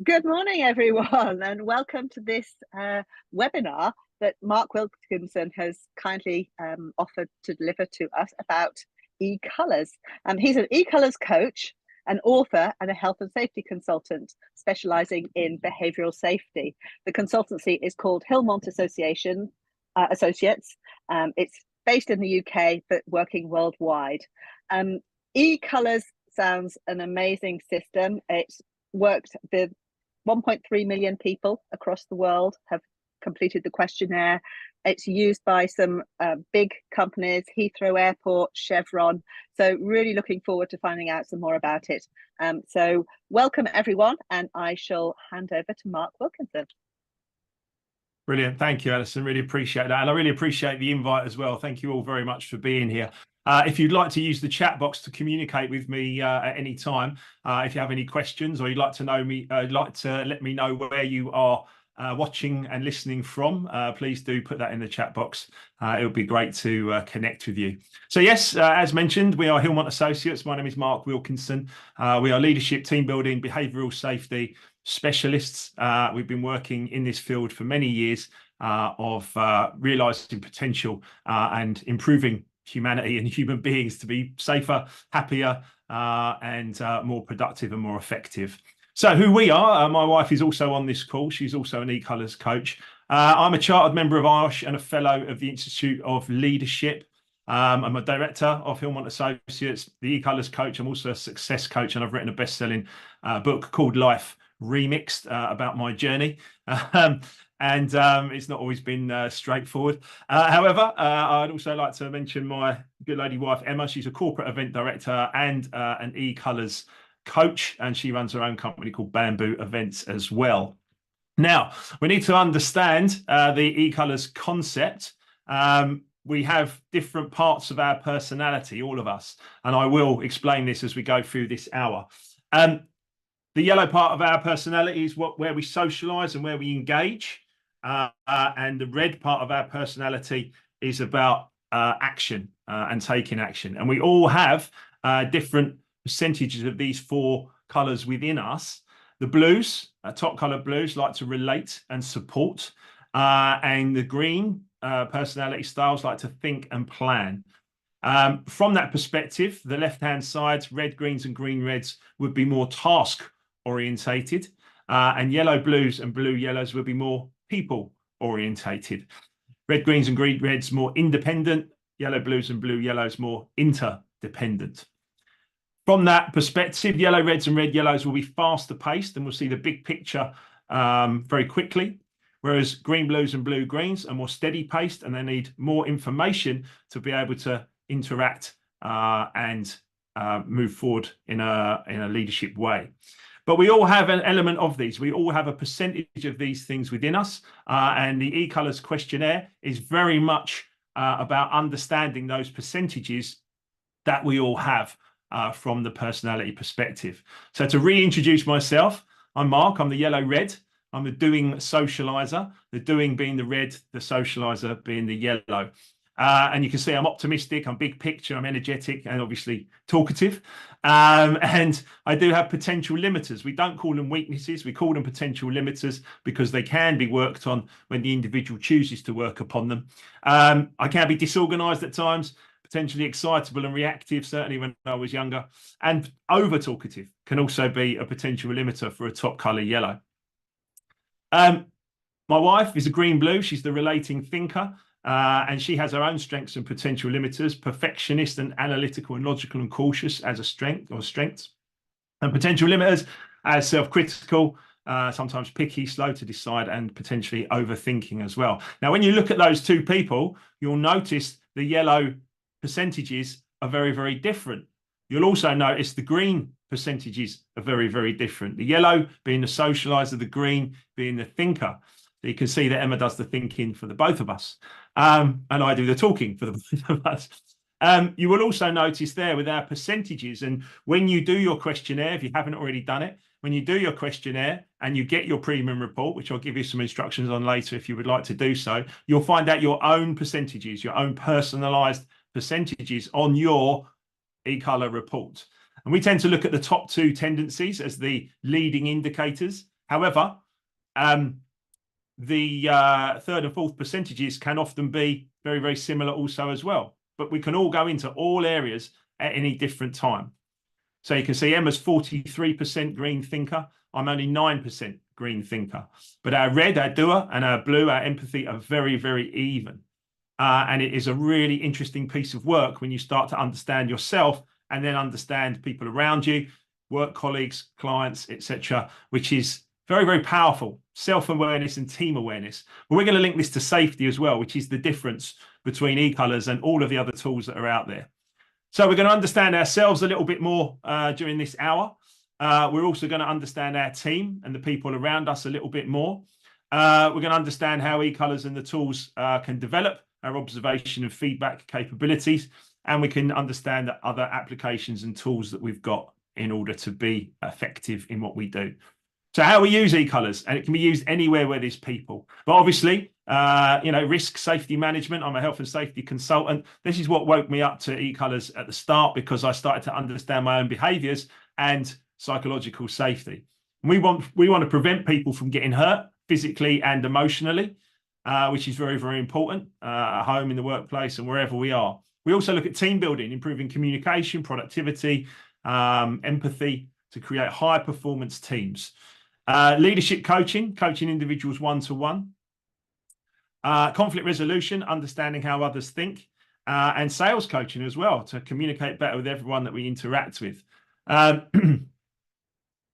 Good morning, everyone, and welcome to this webinar that Mark Wilkinson has kindly offered to deliver to us about e-colours. He's an e-colours coach, an author, and a health and safety consultant specialising in behavioural safety. The consultancy is called Hillmont Associates. It's based in the UK, but working worldwide. E-colours sounds an amazing system. It's worked with 1.3 million people across the world have completed the questionnaire. It's used by some big companies, Heathrow Airport, Chevron. So really looking forward to finding out some more about it. So welcome everyone, and I shall hand over to Mark Wilkinson. Brilliant. Thank you, Alison. Really appreciate that. And I really appreciate the invite as well. Thank you all very much for being here. If you'd like to use the chat box to communicate with me at any time, if you have any questions or you'd like to know me, let me know where you are watching and listening from, please do put that in the chat box. It would be great to connect with you. So yes, as mentioned, we are Hillmont Associates. My name is Mark Wilkinson. We are leadership, team building, behavioural safety specialists. We've been working in this field for many years of realising potential and improving humanity and human beings to be safer, happier, and more productive and more effective. So who we are, my wife is also on this call. She's also an e-colours coach. I'm a chartered member of IIRSM and a fellow of the Institute of Leadership. I'm a director of Hillmont Associates, the e-colours coach. I'm also a success coach, and I've written a best-selling book called Life Remixed about my journey. It's not always been straightforward. However, I'd also like to mention my good lady wife, Emma. She's a corporate event director and an e-colours coach, and she runs her own company called Bamboo Events as well. Now, we need to understand the e-colours concept. We have different parts of our personality, all of us, and I will explain this as we go through this hour. The yellow part of our personality is where we socialise and where we engage. And the red part of our personality is about action and taking action. And we all have different percentages of these four colours within us. The blues, top colour blues, like to relate and support. And the green personality styles like to think and plan. From that perspective, the left-hand side, red greens and green reds would be more task orientated, and yellow blues and blue yellows will be more people orientated. Red greens and green reds more independent, yellow blues and blue yellows more interdependent. From that perspective, yellow reds and red yellows will be faster paced and we'll see the big picture very quickly, whereas green blues and blue greens are more steady paced and they need more information to be able to interact and move forward in a leadership way. But we all have an element of these. We all have a percentage of these things within us. And the e-colours questionnaire is very much about understanding those percentages that we all have from the personality perspective. So to reintroduce myself, I'm Mark, I'm the yellow red. I'm the doing socializer, the doing being the red, the socializer being the yellow. And you can see I'm optimistic, I'm big picture, I'm energetic, and obviously talkative. And I do have potential limiters. We don't call them weaknesses, we call them potential limiters because they can be worked on when the individual chooses to work upon them. I can be disorganized at times, potentially excitable and reactive, certainly when I was younger. And over talkative can also be a potential limiter for a top color yellow. My wife is a green blue, she's the relating thinker. And she has her own strengths and potential limiters, perfectionist and analytical and logical and cautious as a strength or strengths. And potential limiters as self-critical, sometimes picky, slow to decide, and potentially overthinking as well. Now, when you look at those two people, you'll notice the yellow percentages are very, very different. You'll also notice the green percentages are very, very different. The yellow being the socializer, the green being the thinker. So you can see that Emma does the thinking for the both of us, and I do the talking for the both of us. You will also notice there with our percentages, and when you do your questionnaire, if you haven't already done it, when you do your questionnaire and you get your premium report, which I'll give you some instructions on later if you would like to do so, you'll find out your own percentages, your own personalised percentages on your e-colour report. And we tend to look at the top two tendencies as the leading indicators. However, the third and fourth percentages can often be very, very similar also as well. But we can all go into all areas at any different time. So you can see Emma's 43% green thinker. I'm only 9% green thinker. But our red, our doer, and our blue, our empathy, are very, very even. And it is a really interesting piece of work when you start to understand yourself and then understand people around you, work colleagues, clients, etc., which is very, very powerful. Self-awareness and team awareness. But we're going to link this to safety as well, which is the difference between e-colors and all of the other tools that are out there. So we're going to understand ourselves a little bit more during this hour. We're also going to understand our team and the people around us a little bit more. We're going to understand how e-colors and the tools can develop our observation and feedback capabilities, and we can understand the other applications and tools that we've got in order to be effective in what we do. So how we use e-colors, and it can be used anywhere where there's people. But obviously, risk safety management. I'm a health and safety consultant. This is what woke me up to e-colors at the start, because I started to understand my own behaviors and psychological safety. We want to prevent people from getting hurt physically and emotionally, which is very, very important at home, in the workplace, and wherever we are. We also look at team building, improving communication, productivity, empathy, to create high performance teams. Leadership coaching, coaching individuals one-to-one. Conflict resolution, understanding how others think. And sales coaching as well, to communicate better with everyone that we interact with.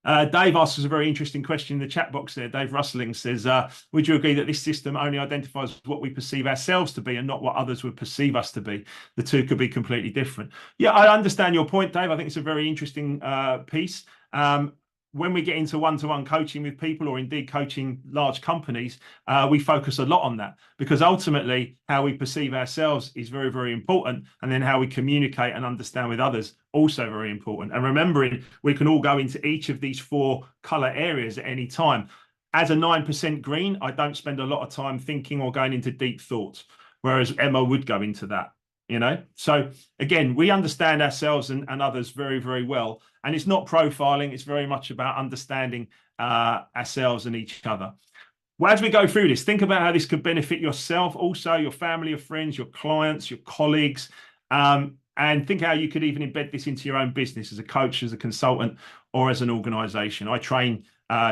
Dave asks us a very interesting question in the chat box there. Dave Rustling says, would you agree that this system only identifies what we perceive ourselves to be and not what others would perceive us to be? The two could be completely different. Yeah, I understand your point, Dave. I think it's a very interesting piece. When we get into one-to-one coaching with people, or indeed coaching large companies, we focus a lot on that, because ultimately how we perceive ourselves is very, very important. And then how we communicate and understand with others, also very important. And remembering we can all go into each of these four color areas at any time. As a 9% green, I don't spend a lot of time thinking or going into deep thoughts, whereas Emma would go into that. So again, we understand ourselves and others very, very well, and it's not profiling. It's very much about understanding ourselves and each other. Well, as we go through this, think about how this could benefit yourself, also your family, your friends, your clients, your colleagues, and think how you could even embed this into your own business as a coach, as a consultant, or as an organization. I train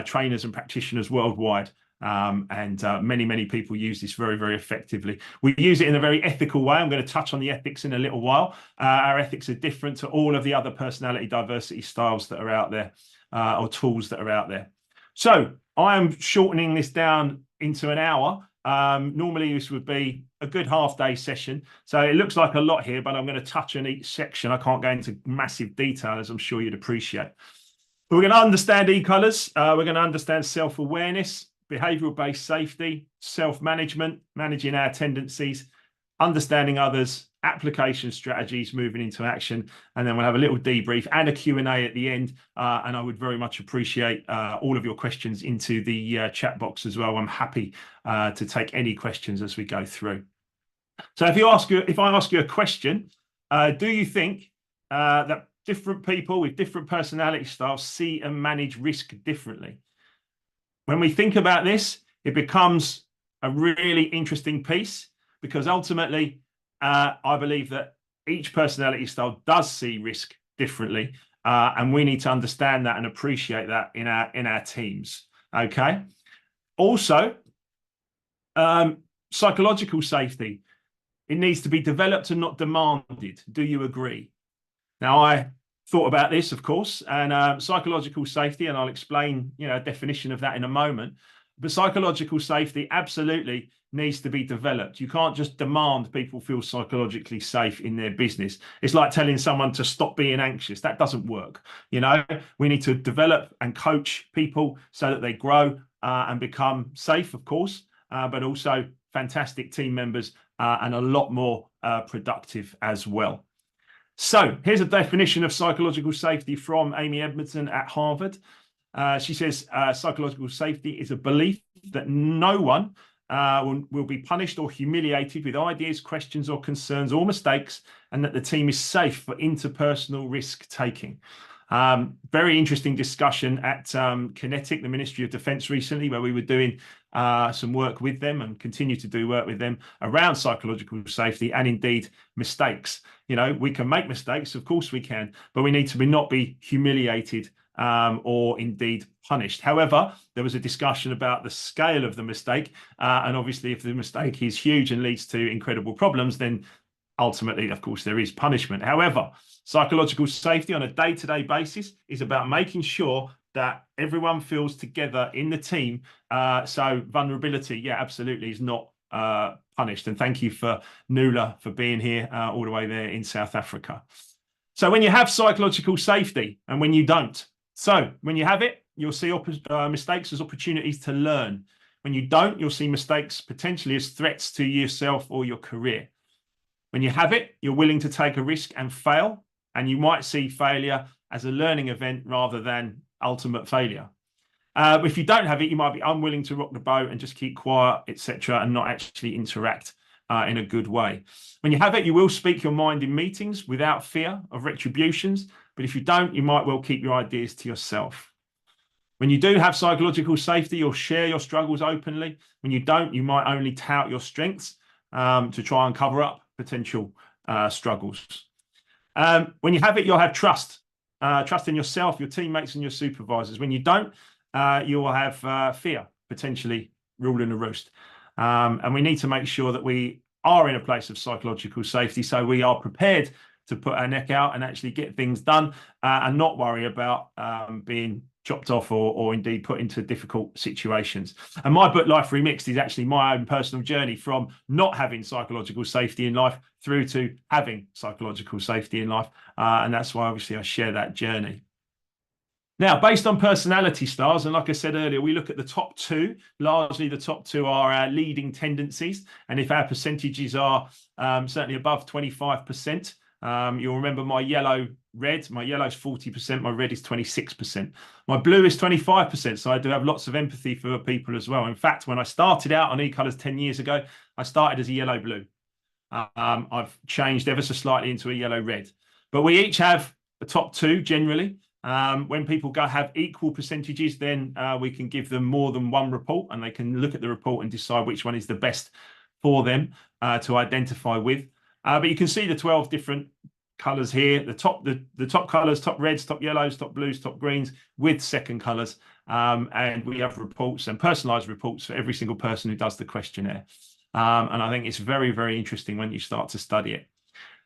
trainers and practitioners worldwide. Many, many people use this very, very effectively. We use it in a very ethical way. I'm going to touch on the ethics in a little while. Our ethics are different to all of the other personality diversity styles that are out there, or tools that are out there. So I am shortening this down into an hour. Normally this would be a good half-day session. So it looks like a lot here, but I'm going to touch on each section. I can't go into massive detail, as I'm sure you'd appreciate. But we're going to understand e-colors. We're going to understand self-awareness, behavioural-based safety, self-management, managing our tendencies, understanding others, application strategies, moving into action, and then we'll have a little debrief and a Q&A at the end. And I would very much appreciate all of your questions into the chat box as well. I'm happy to take any questions as we go through. So if I ask you a question, do you think that different people with different personality styles see and manage risk differently? When we think about this, it becomes a really interesting piece, because ultimately, I believe that each personality style does see risk differently, and we need to understand that and appreciate that in our teams. Okay. Also, psychological safety, it needs to be developed and not demanded. Do you agree? Now, I thought about this, of course, and psychological safety, and I'll explain, a definition of that in a moment. But psychological safety absolutely needs to be developed. You can't just demand people feel psychologically safe in their business. It's like telling someone to stop being anxious. That doesn't work. We need to develop and coach people so that they grow and become safe, of course, but also fantastic team members and a lot more productive as well. So here's a definition of psychological safety from Amy Edmondson at Harvard. She says psychological safety is a belief that no one will be punished or humiliated with ideas, questions or concerns or mistakes, and that the team is safe for interpersonal risk taking. Very interesting discussion at Kinetic, the Ministry of Defence recently, where we were doing some work with them and continue to do work with them around psychological safety and indeed mistakes. You know, we can make mistakes, of course we can, but we need to not be humiliated or indeed punished. However, there was a discussion about the scale of the mistake, and obviously if the mistake is huge and leads to incredible problems, then ultimately, of course, there is punishment. However, psychological safety on a day-to-day basis is about making sure that everyone feels together in the team. So vulnerability, yeah, absolutely is not punished. And thank you for Nuala for being here all the way there in South Africa. So when you have psychological safety and when you don't. So when you have it, you'll see mistakes as opportunities to learn. When you don't, you'll see mistakes potentially as threats to yourself or your career. When you have it, you're willing to take a risk and fail, and you might see failure as a learning event rather than ultimate failure. If you don't have it, you might be unwilling to rock the boat and just keep quiet, etc., and not actually interact in a good way. When you have it, you will speak your mind in meetings without fear of retributions, but if you don't, you might well keep your ideas to yourself. When you do have psychological safety, you'll share your struggles openly. When you don't, you might only tout your strengths to try and cover up potential struggles. When you have it, you'll have trust in yourself, your teammates and your supervisors. When you don't, you will have fear, potentially ruling the roost. And we need to make sure that we are in a place of psychological safety, so we are prepared to put our neck out and actually get things done and not worry about being chopped off or indeed put into difficult situations. And my book, Life Remixed, is actually my own personal journey from not having psychological safety in life through to having psychological safety in life. And that's why obviously I share that journey. Now, based on personality styles, and like I said earlier, we look at the top two. Largely, the top two are our leading tendencies. And if our percentages are certainly above 25%, you'll remember my yellow red. My yellow is 40%, my red is 26%. My blue is 25%, so I do have lots of empathy for people as well. In fact, when I started out on eColours 10 years ago, I started as a yellow-blue. I've changed ever so slightly into a yellow-red. But we each have the top two generally. When people have equal percentages, then we can give them more than one report and they can look at the report and decide which one is the best for them to identify with. But you can see the 12 different colours here, the top colours, top reds, top yellows, top blues, top greens with second colours. And we have reports and personalised reports for every single person who does the questionnaire. And I think it's very, very interesting when you start to study it.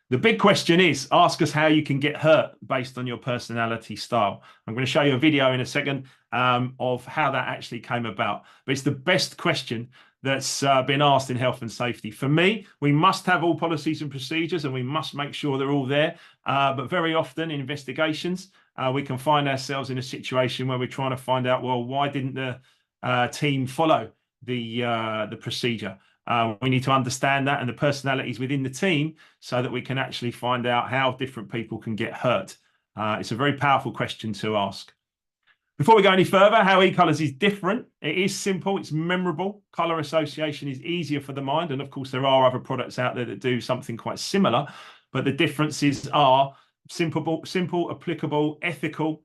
The big question is, ask us how you can get hurt based on your personality style. I'm going to show you a video in a second of how that actually came about. But it's the best question that's been asked in health and safety. For me, we must have all policies and procedures and we must make sure they're all there. But very often in investigations, we can find ourselves in a situation where we're trying to find out, well, why didn't the team follow the procedure? We need to understand that and the personalities within the team so that we can actually find out how different people can get hurt. It's a very powerful question to ask. Before we go any further, how eColours is different. It is simple, it's memorable. Colour association is easier for the mind. And of course, there are other products out there that do something quite similar, but the differences are simple, applicable, ethical.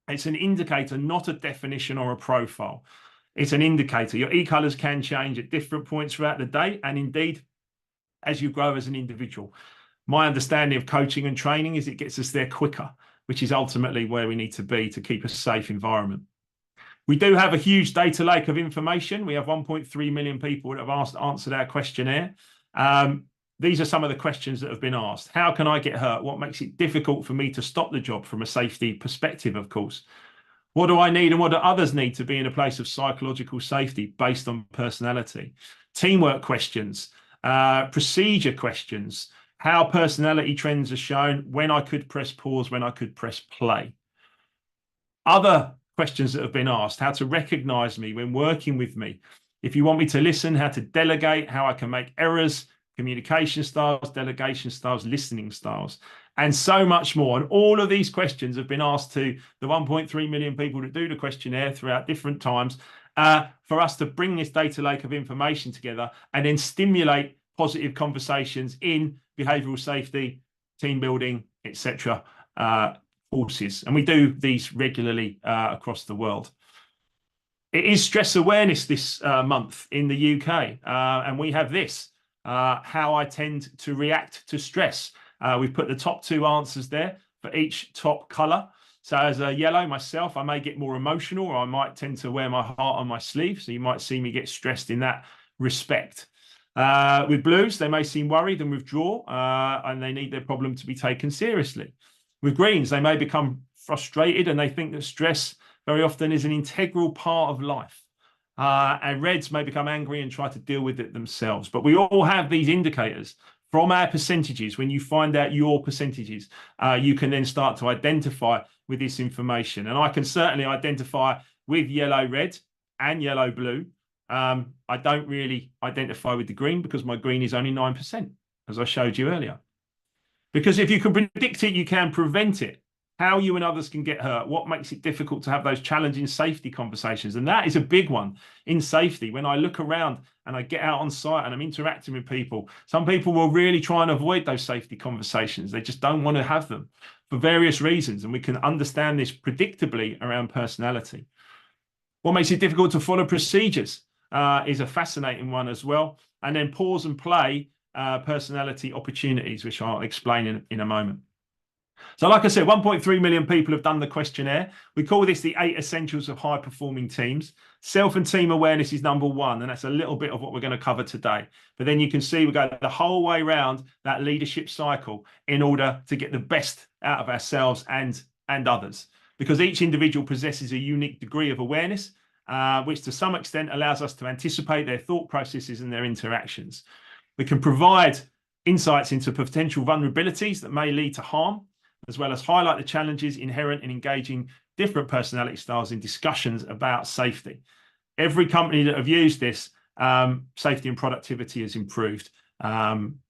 It's an indicator, not a definition or a profile. It's an indicator. Your eColours can change at different points throughout the day and indeed as you grow as an individual. My understanding of coaching and training is it gets us there quicker, which is ultimately where we need to be to keep a safe environment. We do have a huge data lake of information. We have 1.3 million people that have answered our questionnaire. These are some of the questions that have been asked. How can I get hurt? What makes it difficult for me to stop the job from a safety perspective, of course? What do I need and what do others need to be in a place of psychological safety based on personality? Teamwork questions, procedure questions, how personality trends are shown, when I could press pause, when I could press play. Other questions that have been asked, how to recognize me when working with me. If you want me to listen, how to delegate, how I can make errors, communication styles, delegation styles, listening styles, and so much more. And all of these questions have been asked to the 1.3 million people that do the questionnaire throughout different times for us to bring this data lake of information together and then stimulate positive conversations in behavioural safety, team building, etc. courses, and we do these regularly across the world. It is stress awareness this month in the UK, and we have this, how I tend to react to stress. We've put the top 2 answers there for each top colour. So as a yellow myself, I may get more emotional, or I might tend to wear my heart on my sleeve. So you might see me get stressed in that respect. With blues, they may seem worried and withdraw, and they need their problem to be taken seriously. With greens, they may become frustrated and they think that stress very often is an integral part of life. And reds may become angry and try to deal with it themselves. But we all have these indicators from our percentages. When you find out your percentages, you can then start to identify with this information. And I can certainly identify with yellow, red and yellow, blue. I don't really identify with the green because my green is only 9%, as I showed you earlier. Because if you can predict it, you can prevent it. How you and others can get hurt, what makes it difficult to have those challenging safety conversations. And that is a big one in safety. When I look around and I get out on site and I'm interacting with people, some people will really try and avoid those safety conversations. They just don't want to have them for various reasons. And we can understand this predictably around personality. What makes it difficult to follow procedures is a fascinating one as well. And then pause and play personality opportunities, which I'll explain in a moment. So like I said, 1.3 million people have done the questionnaire. We call this the 8 essentials of high performing teams. Self and team awareness is number 1, and that's a little bit of what we're going to cover today. But then you can see we go the whole way around that leadership cycle in order to get the best out of ourselves and others, because each individual possesses a unique degree of awareness, which to some extent allows us to anticipate their thought processes and their interactions. We can provide insights into potential vulnerabilities that may lead to harm, as well as highlight the challenges inherent in engaging different personality styles in discussions about safety. Every company that have used this, safety and productivity has improved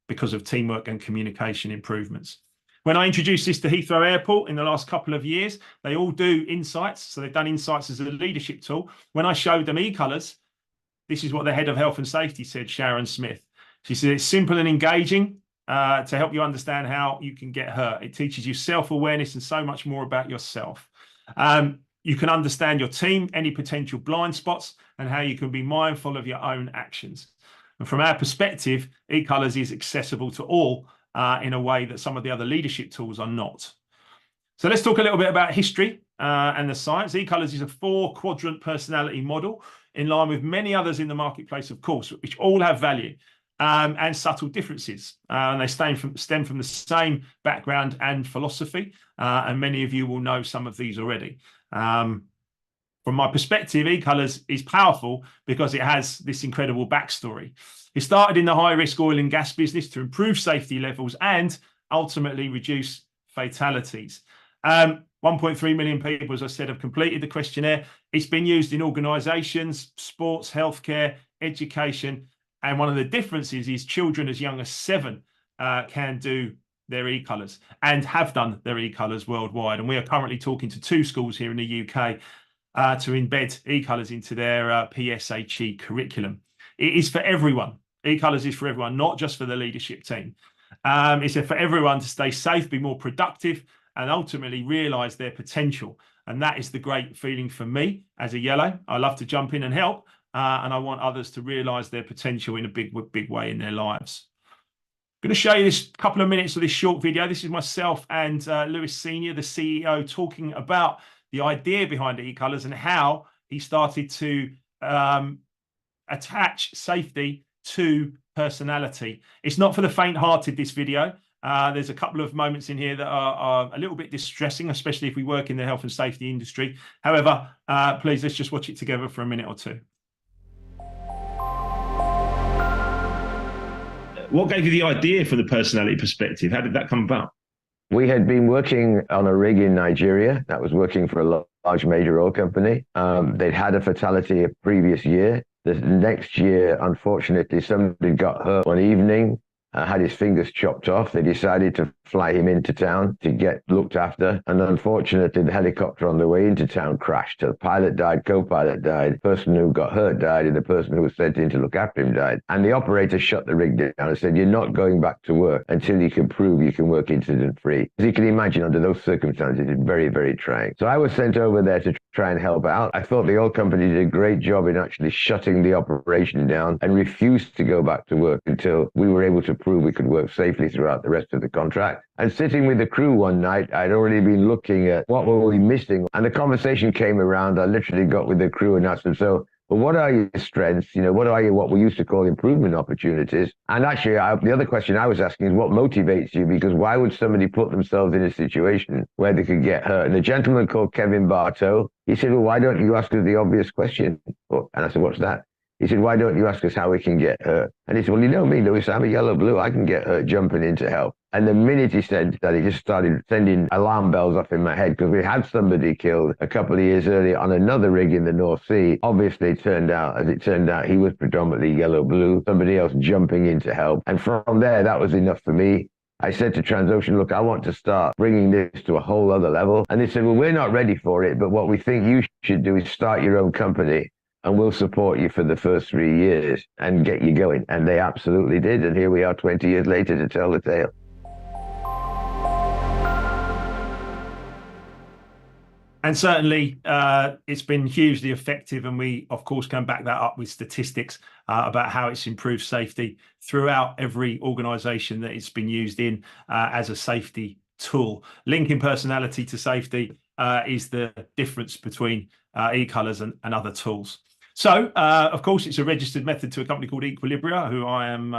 because of teamwork and communication improvements. When I introduced this to Heathrow Airport in the last couple of years, they all do insights. So they've done insights as a leadership tool. When I showed them e-colours, this is what the head of health and safety said, Sharon Smith. She said, it's simple and engaging to help you understand how you can get hurt. It teaches you self-awareness and so much more about yourself. You can understand your team, any potential blind spots, and how you can be mindful of your own actions. And from our perspective, e-colours is accessible to all in a way that some of the other leadership tools are not. So let's talk a little bit about history and the science. E-colours is a 4-quadrant personality model in line with many others in the marketplace, of course, which all have value. And subtle differences, and they stem from the same background and philosophy, and many of you will know some of these already. From my perspective, e-colours is powerful because it has this incredible backstory. It started in the high-risk oil and gas business to improve safety levels and ultimately reduce fatalities. 1.3 million people, as I said, have completed the questionnaire. It's been used in organisations, sports, healthcare, education. And one of the differences is children as young as 7 can do their e-colours and have done their e-colours worldwide. And we are currently talking to 2 schools here in the UK to embed e-colours into their PSHE curriculum. It is for everyone. E-colours is for everyone, not just for the leadership team. It's for everyone to stay safe, be more productive, and ultimately realise their potential. And that is the great feeling for me as a yellow. I love to jump in and help. And I want others to realise their potential in a big way in their lives. I'm going to show you this couple of minutes of this short video. This is myself and Lewis Senior, the CEO, talking about the idea behind e-colours and how he started to attach safety to personality. It's not for the faint-hearted, this video. There's a couple of moments in here that are a little bit distressing, especially if we work in the health and safety industry. However, please, let's just watch it together for a minute or two. What gave you the idea for the personality perspective? How did that come about? We had been working on a rig in Nigeria that was working for a large major oil company. They'd had a fatality a previous year. The next year, unfortunately, somebody got hurt one evening had his fingers chopped off. They decided to fly him into town to get looked after. And unfortunately, the helicopter on the way into town crashed. The pilot died, co-pilot died, the person who got hurt died, and the person who was sent in to look after him died. And the operator shut the rig down and said, you're not going back to work until you can prove you can work incident-free. As you can imagine, under those circumstances, it's very, very trying. So I was sent over there to try and help out. I thought the oil company did a great job in actually shutting the operation down and refused to go back to work until we were able to prove we could work safely throughout the rest of the contract. And sitting with the crew one night, I'd already been looking at what were we missing. And the conversation came around. I literally got with the crew and asked them, so, but what are your strengths? You know, what we used to call improvement opportunities? And actually, the other question I was asking is what motivates you? Because why would somebody put themselves in a situation where they could get hurt? And a gentleman called Kevin Bartow, he said, well, why don't you ask us the obvious question? And I said, what's that? He said, why don't you ask us how we can get hurt? And he said, well, you know me, Lewis, I'm a yellow blue. I can get hurt jumping in to help. And the minute he said that, he just started sending alarm bells off in my head, because we had somebody killed a couple of years earlier on another rig in the North Sea. Obviously, as it turned out, he was predominantly yellow blue, somebody else jumping in to help. And from there, that was enough for me. I said to Transocean, look, I want to start bringing this to a whole other level. And they said, well, we're not ready for it, but what we think you should do is start your own company, and we'll support you for the first 3 years and get you going. And they absolutely did. And here we are 20 years later to tell the tale. And certainly, it's been hugely effective. And we, of course, can back that up with statistics about how it's improved safety throughout every organisation that it's been used in as a safety tool. Linking personality to safety is the difference between e-colours and other tools. So, of course, it's a registered method to a company called Equilibria, who I am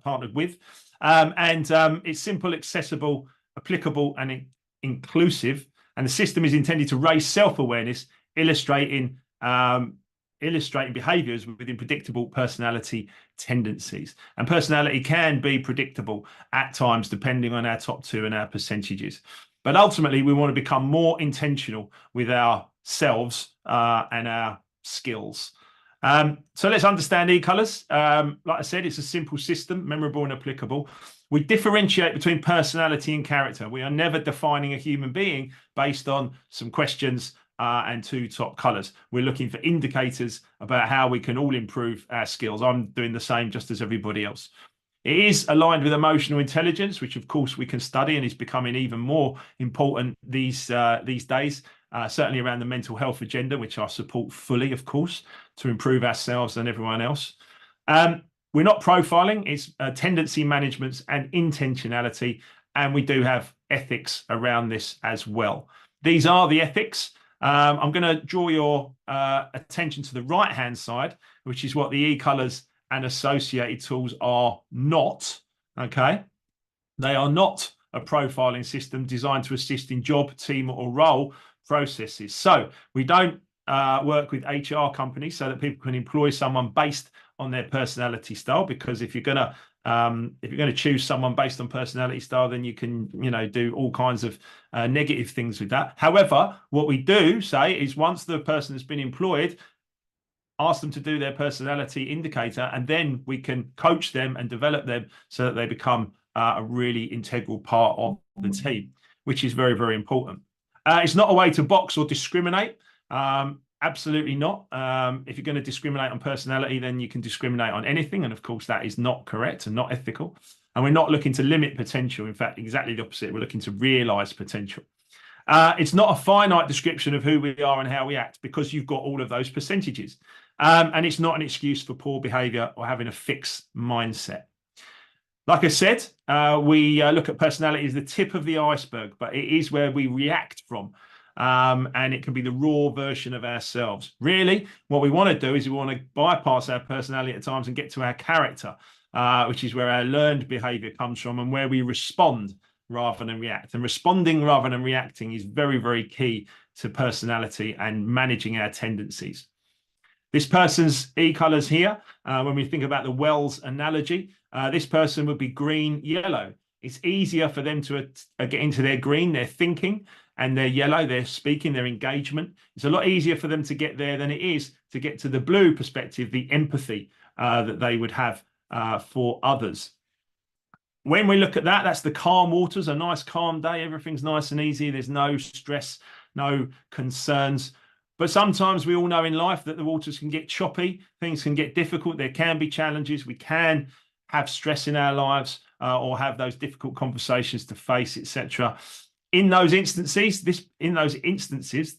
partnered with. It's simple, accessible, applicable, and inclusive. And the system is intended to raise self-awareness, illustrating behaviours within predictable personality tendencies. And personality can be predictable at times, depending on our top two and our percentages. But ultimately, we want to become more intentional with ourselves and our skills. So let's understand e-colours. Like I said, it's a simple system, memorable and applicable. We differentiate between personality and character. We are never defining a human being based on some questions and two top colours. We're looking for indicators about how we can all improve our skills. I'm doing the same just as everybody else. It is aligned with emotional intelligence, which of course we can study and is becoming even more important these days. Certainly around the mental health agenda, which I support fully, of course, to improve ourselves and everyone else. We're not profiling, it's tendency management and intentionality, and we do have ethics around this as well. These are the ethics. I'm going to draw your attention to the right-hand side, which is what the e-colours and associated tools are not, okay? They are not a profiling system designed to assist in job, team, or role processes. So we don't work with HR companies so that people can employ someone based on their personality style, because if you're going to choose someone based on personality style, then you can do all kinds of negative things with that. However, what we do say is once the person has been employed, ask them to do their personality indicator, and then we can coach them and develop them so that they become a really integral part of the team, which is very, very important. It's not a way to box or discriminate. Absolutely not. If you're going to discriminate on personality, then you can discriminate on anything. And of course, that is not correct and not ethical. And we're not looking to limit potential. In fact, exactly the opposite. We're looking to realise potential. It's not a finite description of who we are and how we act, because you've got all of those percentages. And it's not an excuse for poor behaviour or having a fixed mindset. Like I said, we look at personality as the tip of the iceberg, but it is where we react from. And it can be the raw version of ourselves. Really, what we want to do is we want to bypass our personality at times and get to our character, which is where our learned behavior comes from and where we respond rather than react. And responding rather than reacting is very, very key to personality and managing our tendencies. This person's e-colours here, when we think about the Wells analogy, this person would be green, yellow. It's easier for them to get into their green, their thinking, and their yellow, their speaking, their engagement. It's a lot easier for them to get there than it is to get to the blue perspective, the empathy that they would have for others. when we look at that, that's the calm waters, a nice calm day. Everything's nice and easy. There's no stress, no concerns. But sometimes we all know in life that the waters can get choppy. Things can get difficult. There can be challenges. We can have stress in our lives or have those difficult conversations to face, etc. In those instances,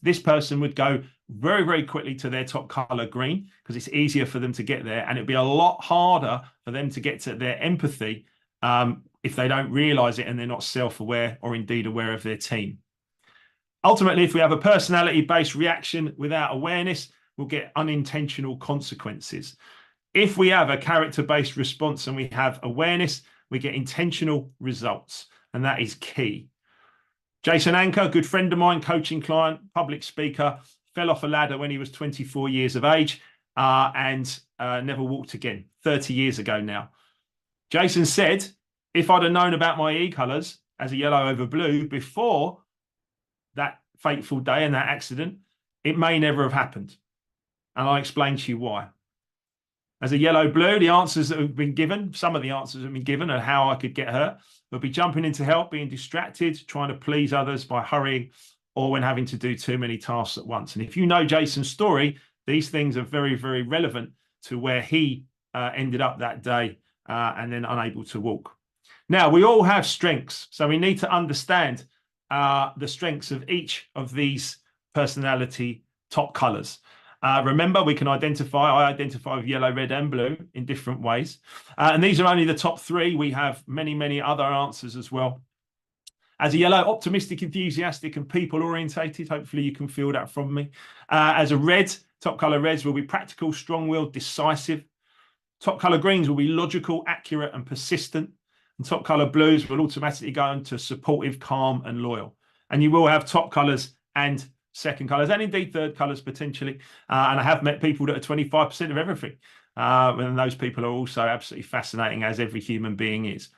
this person would go very, very quickly to their top color green because it's easier for them to get there, and it'd be a lot harder for them to get to their empathy if they don't realize it and they're not self-aware or indeed aware of their team. Ultimately, if we have a personality-based reaction without awareness, we'll get unintentional consequences. If we have a character-based response and we have awareness, we get intentional results, and that is key. Jason Anker, good friend of mine, coaching client, public speaker, fell off a ladder when he was 24 years of age and never walked again, 30 years ago now. Jason said, if I'd have known about my E-colours as a yellow over blue before that fateful day and that accident, it may never have happened. And I'll explain to you why. As a yellow blue, the answers that have been given, some of the answers have been given on how I could get hurt, but be jumping into help, being distracted, trying to please others by hurrying, or when having to do too many tasks at once. And if you know Jason's story, these things are very, very relevant to where he ended up that day and then unable to walk. Now, we all have strengths, so we need to understand the strengths of each of these personality top colours. Remember, we can identify, I identify with yellow, red and blue in different ways. And these are only the top three. We have many, many other answers as well. As a yellow, optimistic, enthusiastic and people orientated. Hopefully you can feel that from me. As a red, top colour reds will be practical, strong-willed, decisive. Top colour greens will be logical, accurate and persistent. And top colour blues will automatically go into supportive, calm and loyal. And you will have top colours and second colours and indeed third colours potentially. And I have met people that are 25% of everything. And those people are also absolutely fascinating, as every human being is.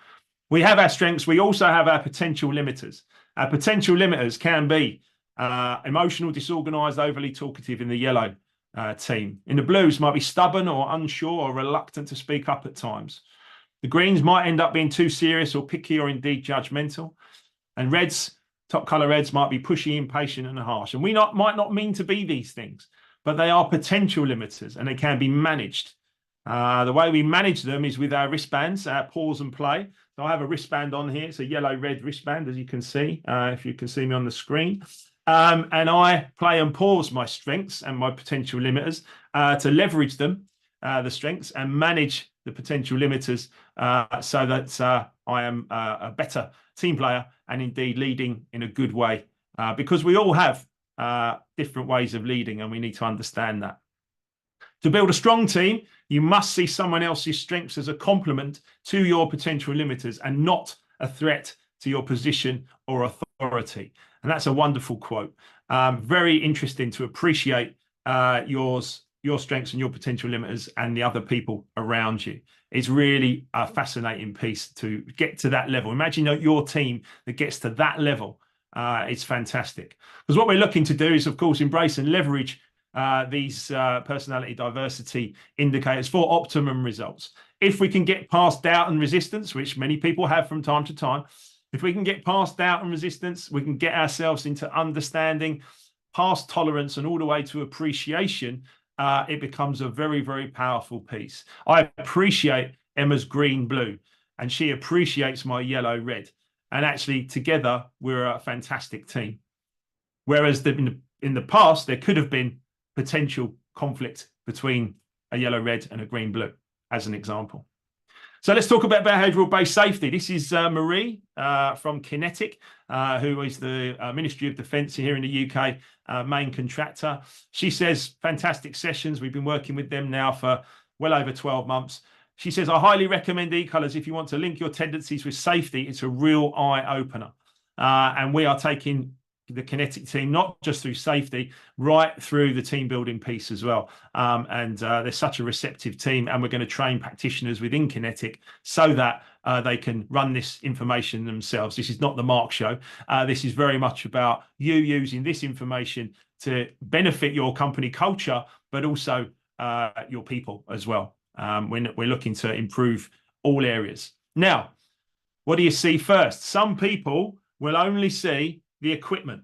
We have our strengths. We also have our potential limiters. Our potential limiters can be emotional, disorganised, overly talkative in the yellow team. In the blues, might be stubborn or unsure or reluctant to speak up at times. The greens might end up being too serious or picky or indeed judgmental. And reds, top colour reds, might be pushy, impatient and harsh. And we might not mean to be these things, but they are potential limiters and they can be managed. The way we manage them is with our wristbands, our pause and play. So I have a wristband on here. It's a yellow-red wristband, as you can see, if you can see me on the screen. And I play and pause my strengths and my potential limiters to leverage them, the strengths, and manage the potential limiters so that I am a better team player and indeed leading in a good way, because we all have different ways of leading and we need to understand that. To build a strong team, you must see someone else's strengths as a complement to your potential limiters and not a threat to your position or authority. And that's a wonderful quote. Very interesting to appreciate your strengths and your potential limiters and the other people around you. It's really a fascinating piece to get to that level. Imagine your team that gets to that level. It's fantastic. Because what we're looking to do is, of course, embrace and leverage these personality diversity indicators for optimum results. If we can get past doubt and resistance, which many people have from time to time, if we can get past doubt and resistance, we can get ourselves into understanding, past tolerance and all the way to appreciation. It becomes a very, very powerful piece. I appreciate Emma's green-blue and she appreciates my yellow-red. And actually together we're a fantastic team. Whereas in the past, there could have been potential conflict between a yellow-red and a green-blue, as an example. So let's talk about behavioural-based safety. This is Marie from Kinetic, who is the Ministry of Defence here in the UK, main contractor. She says, fantastic sessions. We've been working with them now for well over 12 months. She says, I highly recommend E-Colours if you want to link your tendencies with safety. It's a real eye-opener. And we are taking the Kinetic team, not just through safety, right through the team building piece as well. They're such a receptive team, and we're going to train practitioners within Kinetic so that they can run this information themselves. This is not the Mark show. This is very much about you using this information to benefit your company culture, but also your people as well. When we're looking to improve all areas. Now, What do you see first? Some people will only see the equipment.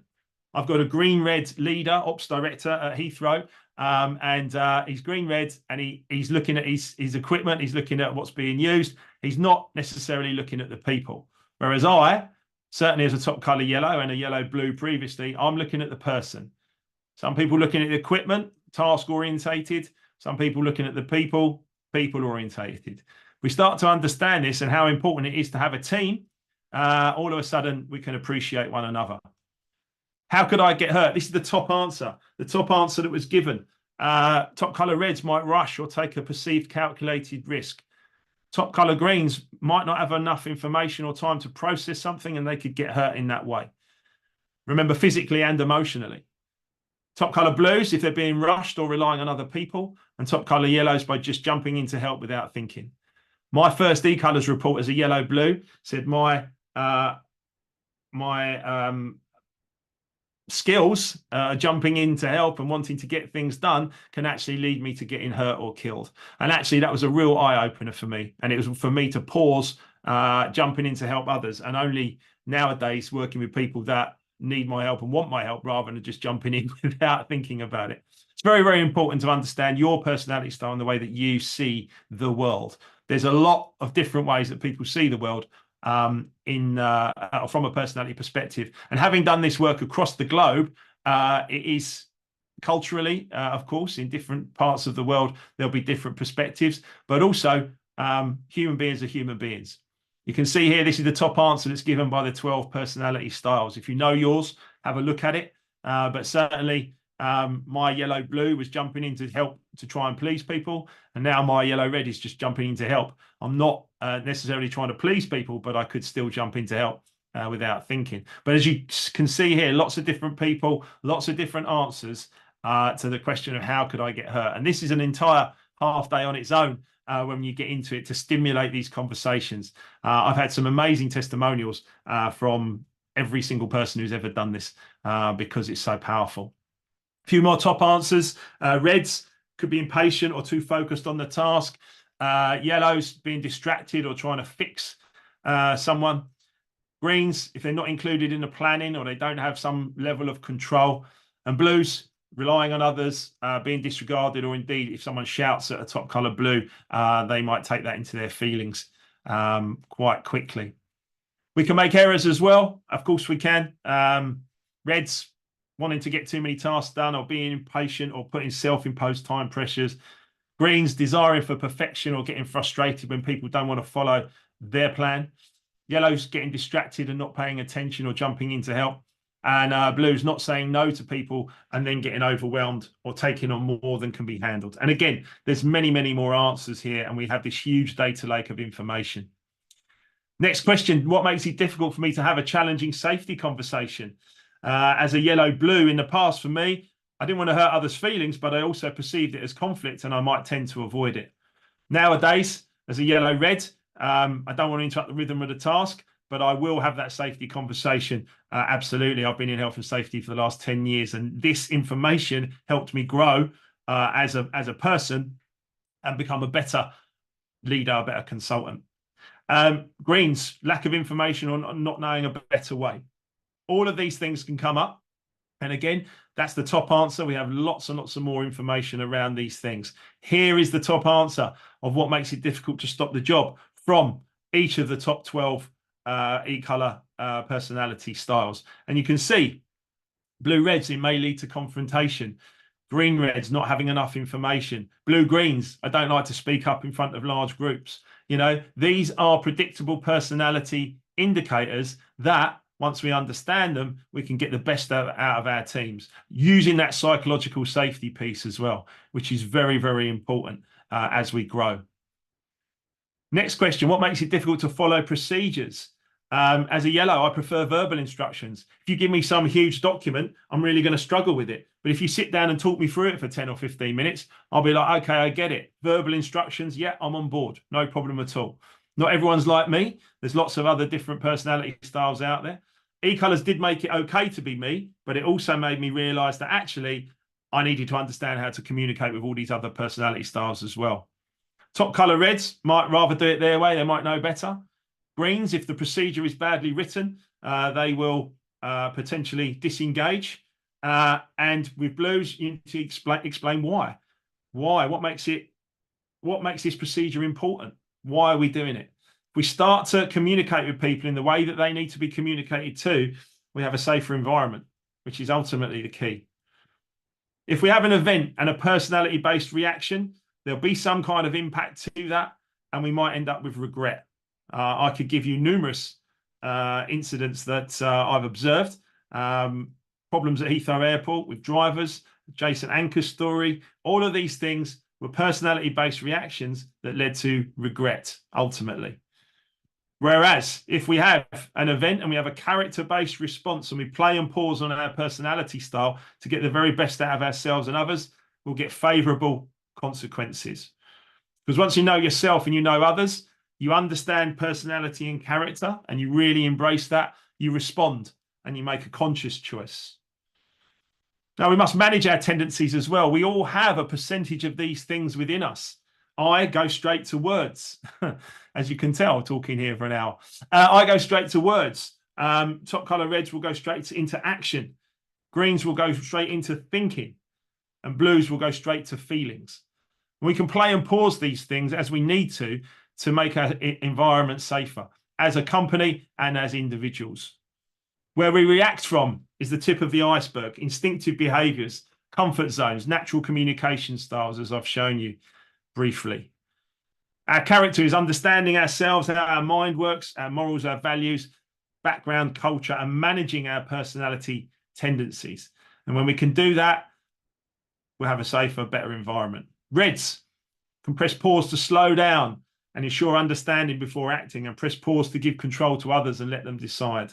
I've got a green-red leader, ops director at Heathrow, and he's green-red, and he's looking at his equipment. He's looking at what's being used. He's not necessarily looking at the people. Whereas I, certainly as a top colour yellow and a yellow-blue previously, I'm looking at the person. Some people looking at the equipment, task-orientated. Some people looking at the people, people-orientated. We start to understand this and how important it is to have a team. All of a sudden, we can appreciate one another. How could I get hurt? This is the top answer. The top answer that was given. Top colour reds might rush or take a perceived calculated risk. Top colour greens might not have enough information or time to process something, and they could get hurt in that way. Remember, physically and emotionally. Top colour blues, if they're being rushed or relying on other people, and top colour yellows by just jumping in to help without thinking. My first e-colours report as a yellow-blue said my skills jumping in to help and wanting to get things done can actually lead me to getting hurt or killed. And actually that was a real eye-opener for me, and it was for me to pause jumping in to help others, and only nowadays working with people that need my help and want my help rather than just jumping in without thinking about it. It's very, very important to understand your personality style and the way that you see the world. There's a lot of different ways that people see the world from a personality perspective. And having done this work across the globe, it is culturally, of course, in different parts of the world, there'll be different perspectives, but also human beings are human beings. You can see here, this is the top answer that's given by the 12 personality styles. If you know yours, have a look at it. But certainly my yellow-blue was jumping in to help to try and please people. And now my yellow-red is just jumping in to help. I'm not necessarily trying to please people, but I could still jump in to help without thinking. But as you can see here, lots of different people, lots of different answers to the question of how could I get hurt? And this is an entire half day on its own when you get into it to stimulate these conversations. I've had some amazing testimonials from every single person who's ever done this because it's so powerful. A few more top answers. Reds could be impatient or too focused on the task. Yellows being distracted or trying to fix someone. Greens, if they're not included in the planning or they don't have some level of control. And blues, relying on others, being disregarded, or indeed if someone shouts at a top colour blue, they might take that into their feelings quite quickly. We can make errors as well. Of course we can. Reds, wanting to get too many tasks done or being impatient or putting self-imposed time pressures. Greens, desiring for perfection or getting frustrated when people don't want to follow their plan. Yellows, getting distracted and not paying attention or jumping in to help. And blues, not saying no to people and then getting overwhelmed or taking on more than can be handled. And again, there's many, many more answers here, and we have this huge data lake of information. Next question, what makes it difficult for me to have a challenging safety conversation? As a yellow-blue in the past, for me, I didn't want to hurt others' feelings, but I also perceived it as conflict and I might tend to avoid it. Nowadays, as a yellow-red, I don't want to interrupt the rhythm of the task, but I will have that safety conversation. Absolutely. I've been in health and safety for the last 10 years, and this information helped me grow as a person and become a better leader, a better consultant. Greens, lack of information or not knowing a better way. All of these things can come up. And again, that's the top answer. We have lots and lots of more information around these things. Here is the top answer of what makes it difficult to stop the job from each of the top 12 e-colour personality styles. And you can see blue-reds, it may lead to confrontation. Green-reds, not having enough information. Blue-greens, I don't like to speak up in front of large groups. You know, these are predictable personality indicators that once we understand them, we can get the best out of our teams using that psychological safety piece as well, which is very, very important as we grow. Next question, what makes it difficult to follow procedures? As a yellow, I prefer verbal instructions. If you give me some huge document, I'm really going to struggle with it. But if you sit down and talk me through it for 10 or 15 minutes, I'll be like, okay, I get it. Verbal instructions, yeah, I'm on board. No problem at all. Not everyone's like me. There's lots of other different personality styles out there. E-colours did make it okay to be me, but it also made me realise that actually I needed to understand how to communicate with all these other personality styles as well. Top colour reds might rather do it their way. They might know better. Greens, if the procedure is badly written, they will potentially disengage. And with blues, you need to explain why. Why? What makes this procedure important? Why are we doing it? If we start to communicate with people in the way that they need to be communicated to, we have a safer environment, which is ultimately the key. If we have an event and a personality-based reaction, there'll be some kind of impact to that, and we might end up with regret. I could give you numerous incidents that I've observed. Problems at Heathrow Airport with drivers, Jason Anker's story, all of these things were personality-based reactions that led to regret, ultimately. Whereas if we have an event and we have a character-based response and we play and pause on our personality style to get the very best out of ourselves and others, we'll get favourable consequences. Because once you know yourself and you know others, you understand personality and character and you really embrace that, you respond and you make a conscious choice. Now, we must manage our tendencies as well. We all have a percentage of these things within us. I go straight to words. As you can tell, talking here for an hour. I go straight to words. Top colour reds will go straight into action. Greens will go straight into thinking. And blues will go straight to feelings. We can play and pause these things as we need to make our environment safer, as a company and as individuals. Where we react from is the tip of the iceberg, instinctive behaviours, comfort zones, natural communication styles, as I've shown you briefly. Our character is understanding ourselves, how our mind works, our morals, our values, background, culture, and managing our personality tendencies. And when we can do that, we'll have a safer, better environment. Reds can press pause to slow down and ensure understanding before acting, and press pause to give control to others and let them decide.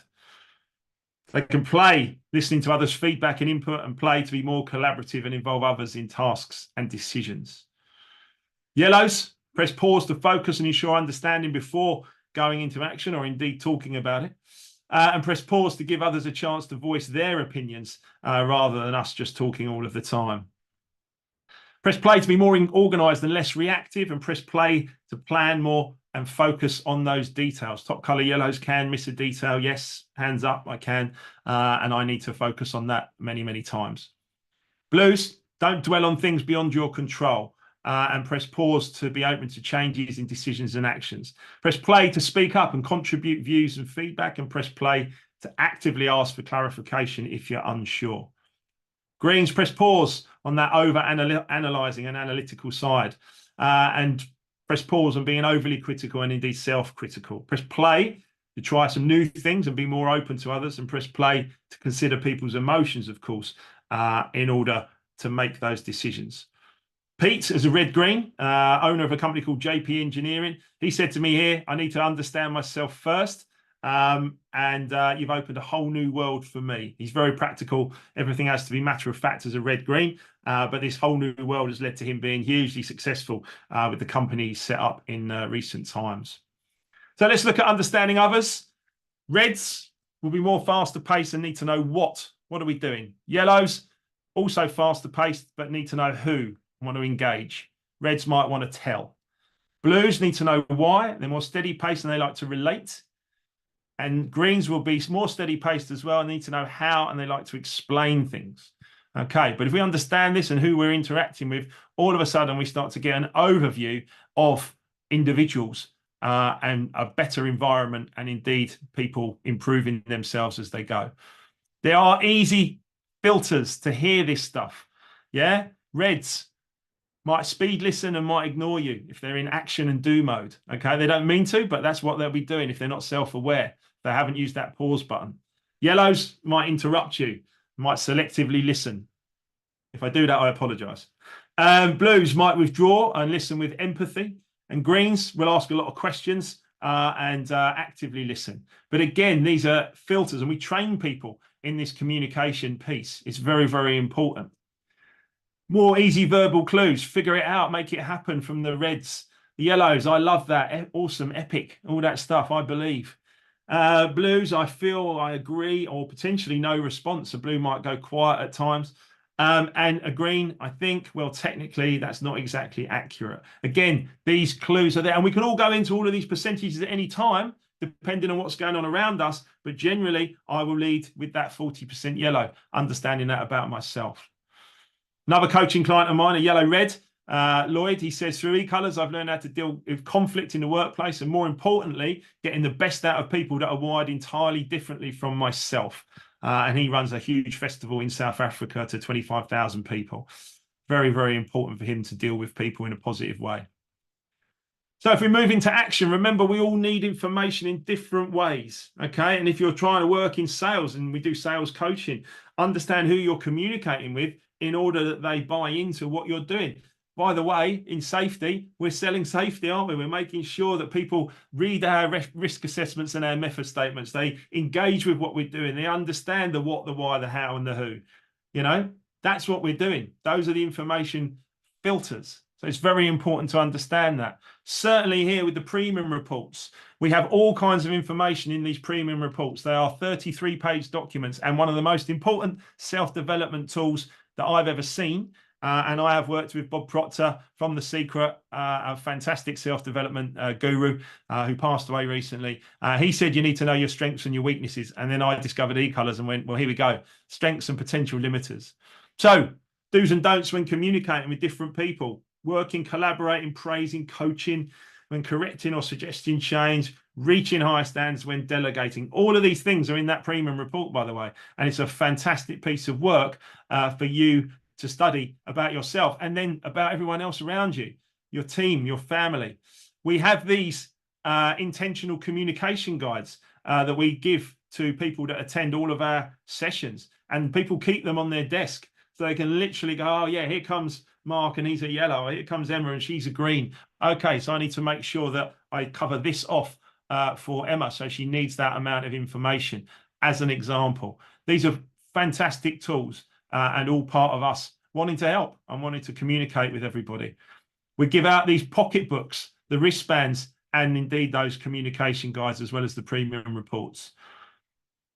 They can play, listening to others' feedback and input, and play to be more collaborative and involve others in tasks and decisions. Yellows, press pause to focus and ensure understanding before going into action or indeed talking about it. And press pause to give others a chance to voice their opinions rather than us just talking all of the time. Press play to be more organised and less reactive, and press play to plan more and focus on those details. Top colour yellows can miss a detail. Yes, hands up, I can. And I need to focus on that many, many times. Blues, don't dwell on things beyond your control. And press pause to be open to changes in decisions and actions. Press play to speak up and contribute views and feedback, and press play to actively ask for clarification if you're unsure. Greens, press pause on that over-analysing and analytical side, and press pause on being overly critical and indeed self-critical. Press play to try some new things and be more open to others, and press play to consider people's emotions, of course, in order to make those decisions. Pete, as a red-green, owner of a company called JP Engineering, he said to me here, I need to understand myself first. And you've opened a whole new world for me. He's very practical. Everything has to be matter of fact as a red-green. But this whole new world has led to him being hugely successful with the company he set up in recent times. So let's look at understanding others. Reds will be more faster paced and need to know what. What are we doing? Yellows, also faster paced, but need to know who, want to engage. Reds might want to tell. Blues need to know why. They're more steady paced and they like to relate. And greens will be more steady paced as well and need to know how, and they like to explain things. Okay, but if we understand this and who we're interacting with, all of a sudden we start to get an overview of individuals and a better environment, and indeed people improving themselves as they go. There are easy filters to hear this stuff. Yeah, reds might speed listen and might ignore you if they're in action and do mode. Okay, they don't mean to, but that's what they'll be doing if they're not self-aware. They haven't used that pause button. Yellows might interrupt you, might selectively listen. If I do that, I apologise. Blues might withdraw and listen with empathy. And greens will ask a lot of questions and actively listen. But again, these are filters, and we train people in this communication piece. It's very, very important. More easy verbal clues. Figure it out, make it happen from the reds. The yellows, I love that. Awesome, epic, all that stuff, I believe. Blues, I feel, I agree, or potentially no response. A blue might go quiet at times. And a green, I think, well, technically, that's not exactly accurate. Again, these clues are there, and we can all go into all of these percentages at any time, depending on what's going on around us. But generally, I will lead with that 40% yellow, understanding that about myself. Another coaching client of mine, a yellow red, Lloyd, he says, through e-colours, I've learned how to deal with conflict in the workplace and, more importantly, getting the best out of people that are wired entirely differently from myself. And he runs a huge festival in South Africa to 25,000 people. Very, very important for him to deal with people in a positive way. So if we move into action, remember, we all need information in different ways, okay? And if you're trying to work in sales, and we do sales coaching, understand who you're communicating with in order that they buy into what you're doing. By the way, in safety, we're selling safety, aren't we? We're making sure that people read our risk assessments and our method statements. They engage with what we're doing. They understand the what, the why, the how, and the who. You know, that's what we're doing. Those are the information filters. So it's very important to understand that. Certainly here with the premium reports, we have all kinds of information in these premium reports. They are 33-page documents and one of the most important self-development tools that I've ever seen. And I have worked with Bob Proctor from The Secret, a fantastic self-development guru who passed away recently. He said you need to know your strengths and your weaknesses. And then I discovered e-colours and went, well, here we go. Strengths and potential limiters. So do's and don'ts when communicating with different people. Working, collaborating, praising, coaching, when correcting or suggesting change, reaching higher standards when delegating. All of these things are in that premium report, by the way. And it's a fantastic piece of work for you to study about yourself and then about everyone else around you, your team, your family. We have these intentional communication guides that we give to people that attend all of our sessions, and people keep them on their desk so they can literally go, oh yeah, here comes Mark and he's a yellow, here comes Emma and she's a green. Okay, so I need to make sure that I cover this off for Emma, so she needs that amount of information as an example. These are fantastic tools and all part of us wanting to help and wanting to communicate with everybody. We give out these pocketbooks, the wristbands, and indeed those communication guides, as well as the premium reports.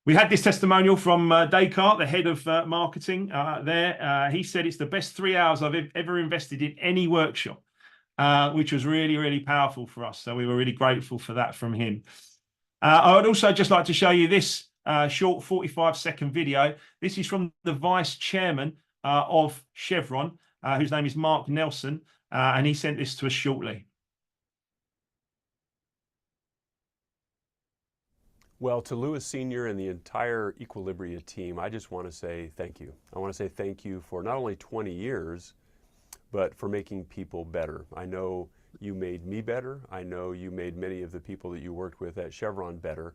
We had this testimonial from Descartes, the head of marketing there. He said it's the best 3 hours I've ever invested in any workshop, which was really, really powerful for us. So we were really grateful for that from him. I would also just like to show you this short 45-second video. This is from the vice chairman of Chevron, whose name is Mark Nelson, and he sent this to us shortly. Well, to Lewis Sr. and the entire Equilibria team, I just want to say thank you. I want to say thank you for not only 20 years, but for making people better. I know you made me better. I know you made many of the people that you worked with at Chevron better.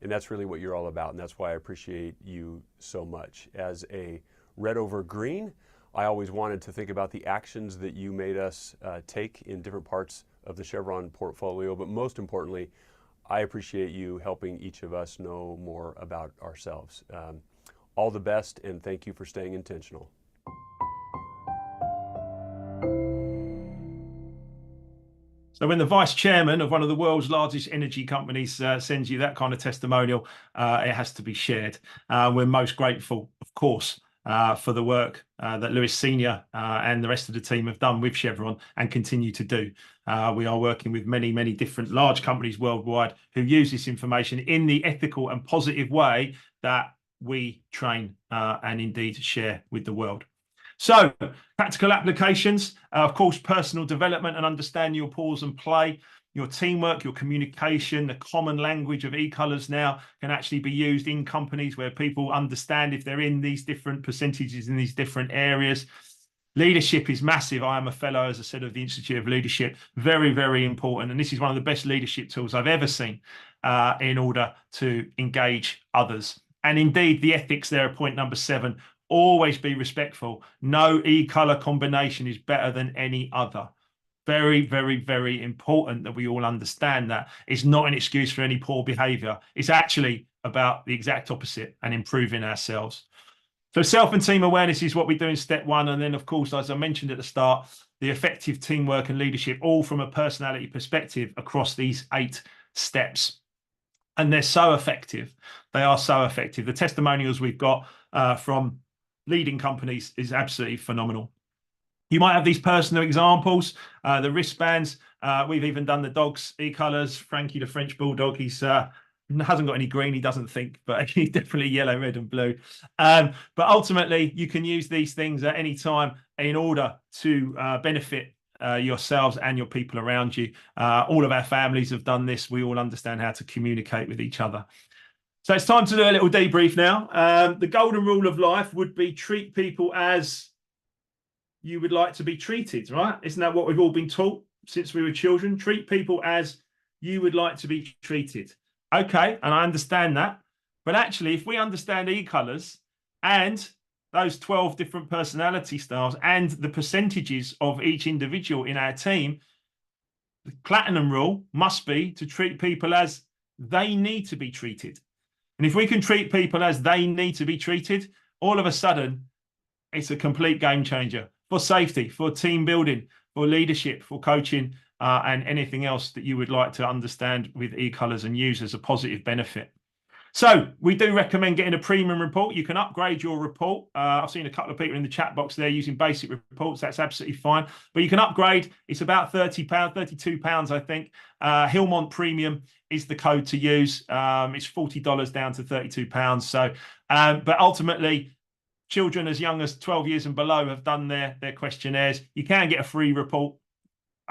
And that's really what you're all about. And that's why I appreciate you so much. As a red over green, I always wanted to think about the actions that you made us take in different parts of the Chevron portfolio. But most importantly, I appreciate you helping each of us know more about ourselves. All the best, and thank you for staying intentional. So when the vice chairman of one of the world's largest energy companies sends you that kind of testimonial, it has to be shared. We're most grateful, of course, for the work that Lewis Senior and the rest of the team have done with Chevron and continue to do. We are working with many, many different large companies worldwide who use this information in the ethical and positive way that we train and indeed share with the world. So practical applications, of course, personal development and understanding your pause and play, your teamwork, your communication, the common language of e-colours now can actually be used in companies where people understand if they're in these different percentages in these different areas. Leadership is massive. I am a fellow, as I said, of the Institute of Leadership. Very, very important. And this is one of the best leadership tools I've ever seen in order to engage others. And indeed, the ethics there are point number 7. Always be respectful. No e-colour combination is better than any other. Very, very, very important that we all understand that. It's not an excuse for any poor behaviour. It's actually about the exact opposite and improving ourselves. So self and team awareness is what we do in step 1. And then, of course, as I mentioned at the start, the effective teamwork and leadership, all from a personality perspective across these 8 steps. And they're so effective. They are so effective. The testimonials we've got from leading companies is absolutely phenomenal. You might have these personal examples, the wristbands. We've even done the dogs e-colours. Frankie, the French bulldog, he's hasn't got any green, he doesn't think, but he's definitely yellow, red and blue. But ultimately, you can use these things at any time in order to benefit yourselves and your people around you. All of our families have done this. We all understand how to communicate with each other. So it's time to do a little debrief now. The golden rule of life would be treat people as you would like to be treated, right? Isn't that what we've all been taught since we were children? Treat people as you would like to be treated. Okay, and I understand that. But actually, if we understand e-colours and those 12 different personality styles and the percentages of each individual in our team, the platinum rule must be to treat people as they need to be treated. And if we can treat people as they need to be treated, all of a sudden, it's a complete game changer for safety, for team building, for leadership, for coaching, and anything else that you would like to understand with e-colours and use as a positive benefit. So we do recommend getting a premium report. You can upgrade your report. I've seen a couple of people in the chat box there using basic reports. That's absolutely fine. But you can upgrade. It's about £30, £32, I think. Hillmont Premium is the code to use. It's $40 down to £32. So, but ultimately, children as young as 12 years and below have done their questionnaires. You can get a free report,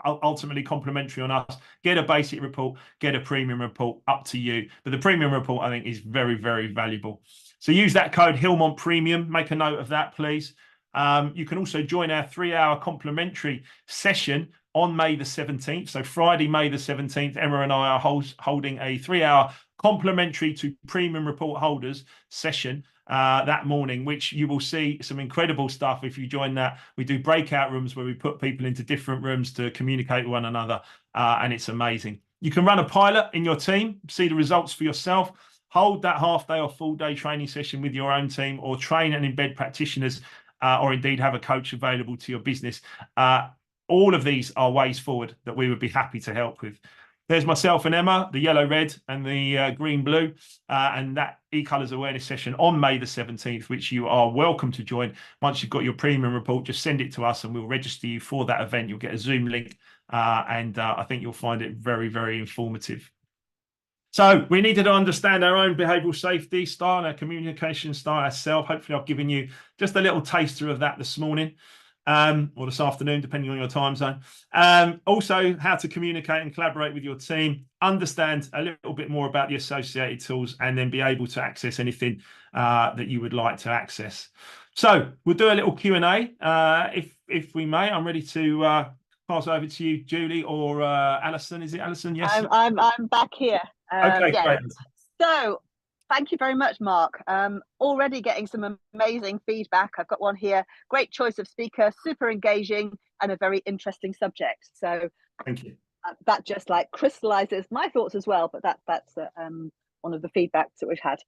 ultimately complimentary on us. Get a basic report, get a premium report, up to you. But the premium report, I think, is very, very valuable. So use that code Hillmont Premium. Make a note of that, please. You can also join our 3-hour complimentary session on May the 17th. So Friday, May the 17th, Emma and I are holding a 3-hour complimentary to premium report holders session that morning, which you will see some incredible stuff if you join that. We do breakout rooms where we put people into different rooms to communicate with one another, and it's amazing. You can run a pilot in your team, see the results for yourself, hold that half-day or full-day training session with your own team, or train and embed practitioners, or indeed have a coach available to your business. All of these are ways forward that we would be happy to help with. There's myself and Emma, the yellow, red and the green, blue, and that e-colours awareness session on May the 17th, which you are welcome to join. Once you've got your premium report, just send it to us and we'll register you for that event. You'll get a Zoom link, and I think you'll find it very, very informative. So we needed to understand our own behavioural safety style, our communication style, ourselves. Hopefully I've given you just a little taster of that this morning. Or this afternoon, depending on your time zone. Also, how to communicate and collaborate with your team, understand a little bit more about the associated tools, and then be able to access anything that you would like to access. So we'll do a little Q&A, if we may. I'm ready to pass over to you, Julie, or Alison. Is it Alison? Yes. I'm back here. Okay, yeah. great. So thank you very much, Mark. Already getting some amazing feedback. I've got one here. Great choice of speaker, super engaging, and a very interesting subject. So thank you. That just like crystallizes my thoughts as well. But that's one of the feedbacks that we've had.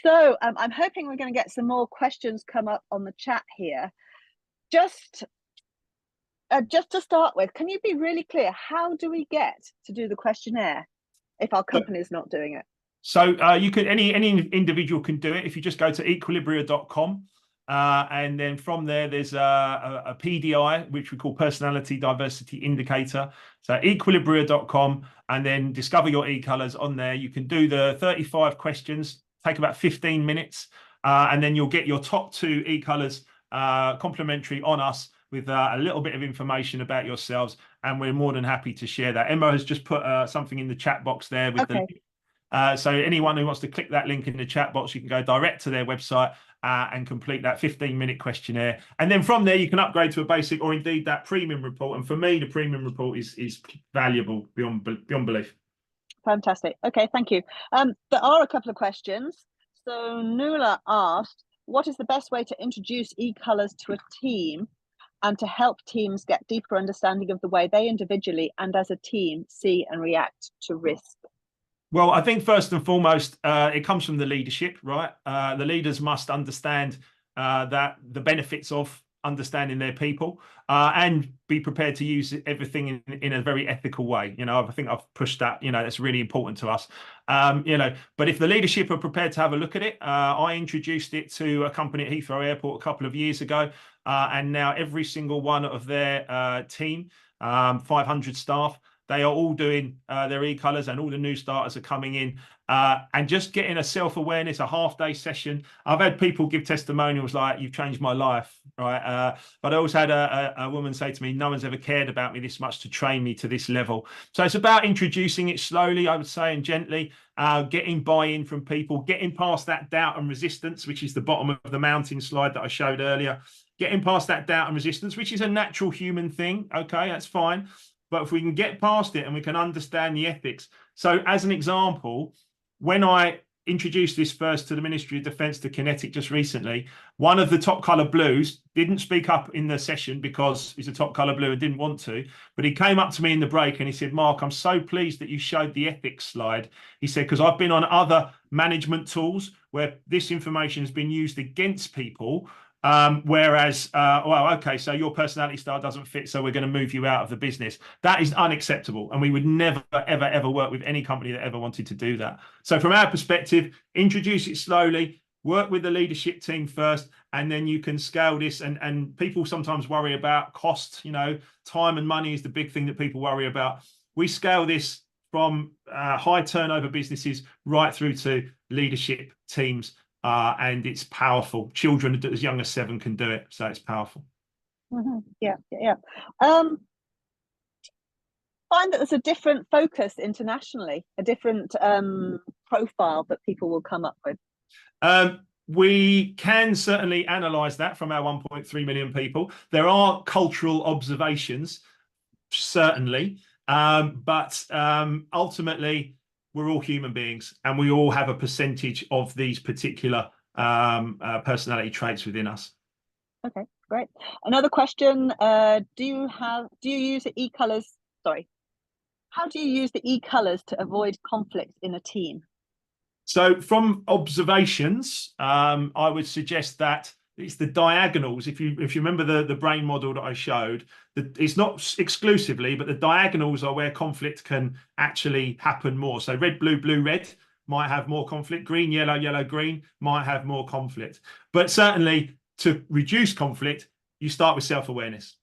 So I'm hoping we're going to get some more questions come up on the chat here. Just to start with, can you be really clear? How do we get to do the questionnaire if our company is not doing it? So you can any individual can do it if you just go to equilibria.com, and then from there there's a PDI, which we call Personality Diversity Indicator. So equilibria.com, and then discover your e-colours on there. You can do the 35 questions, take about 15 minutes, and then you'll get your top 2 e-colours complimentary on us with a little bit of information about yourselves, and we're more than happy to share that. Emma has just put something in the chat box there with the link. So anyone who wants to click that link in the chat box, you can go direct to their website and complete that 15-minute questionnaire. And then from there, you can upgrade to a basic or indeed that premium report. And for me, the premium report is valuable beyond belief. Fantastic. Okay, thank you. There are a couple of questions. So Nuala asked, what is the best way to introduce e-colours to a team and to help teams get deeper understanding of the way they individually and as a team see and react to risk? Well, I think first and foremost, it comes from the leadership, right? The leaders must understand that the benefits of understanding their people and be prepared to use everything in a very ethical way. You know, I think I've pushed that, you know, that's really important to us. You know, but if the leadership are prepared to have a look at it, I introduced it to a company at Heathrow Airport a couple of years ago, and now every single one of their team, 500 staff, They are all doing their e-colours, and all the new starters are coming in. And just getting a self-awareness, a half-day session. I've had people give testimonials like, "You've changed my life," right? But I also had a woman say to me, "No one's ever cared about me this much to train me to this level." So it's about introducing it slowly, I would say, and gently, getting buy-in from people, getting past that doubt and resistance, which is the bottom of the mountain slide that I showed earlier. Getting past that doubt and resistance, which is a natural human thing. Okay, that's fine. But if we can get past it and we can understand the ethics. So as an example, when I introduced this first to the Ministry of Defence, to Kinetic, just recently, one of the top colour blues didn't speak up in the session because he's a top colour blue and didn't want to, but he came up to me in the break and he said, "Mark, I'm so pleased that you showed the ethics slide." He said, "Because I've been on other management tools where this information has been used against people, whereas, well, okay, so your personality style doesn't fit, so we're going to move you out of the business." That is unacceptable, and we would never, ever, ever work with any company that ever wanted to do that. So from our perspective, introduce it slowly, work with the leadership team first, and then you can scale this. And people sometimes worry about cost. You know, time and money is the big thing that people worry about. We scale this from high turnover businesses right through to leadership teams. And it's powerful. Children as young as 7 can do it, so it's powerful. Yeah. Find that there's a different focus internationally, a different profile that people will come up with. We can certainly analyse that from our 1.3 million people. There are cultural observations, certainly, but ultimately, we're all human beings, and we all have a percentage of these particular personality traits within us. Okay, great. Another question: do you use the e-colours? Sorry, how do you use the e-colours to avoid conflict in a team? So, from observations, I would suggest that it's the diagonals. If you remember the brain model that I showed, it's not exclusively, but the diagonals are where conflict can actually happen more. So red, blue, blue, red might have more conflict. Green, yellow, yellow, green might have more conflict. But certainly to reduce conflict, you start with self-awareness.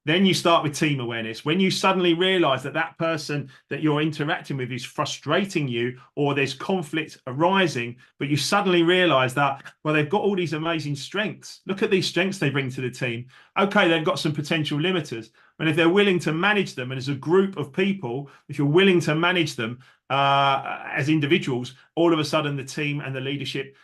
Then you start with team awareness. When you suddenly realize that that person that you're interacting with is frustrating you, or there's conflict arising, but you suddenly realize that, well, they've got all these amazing strengths. Look at these strengths they bring to the team. Okay, they've got some potential limiters. And if they're willing to manage them, and as a group of people, if you're willing to manage them as individuals, all of a sudden the team and the leadership,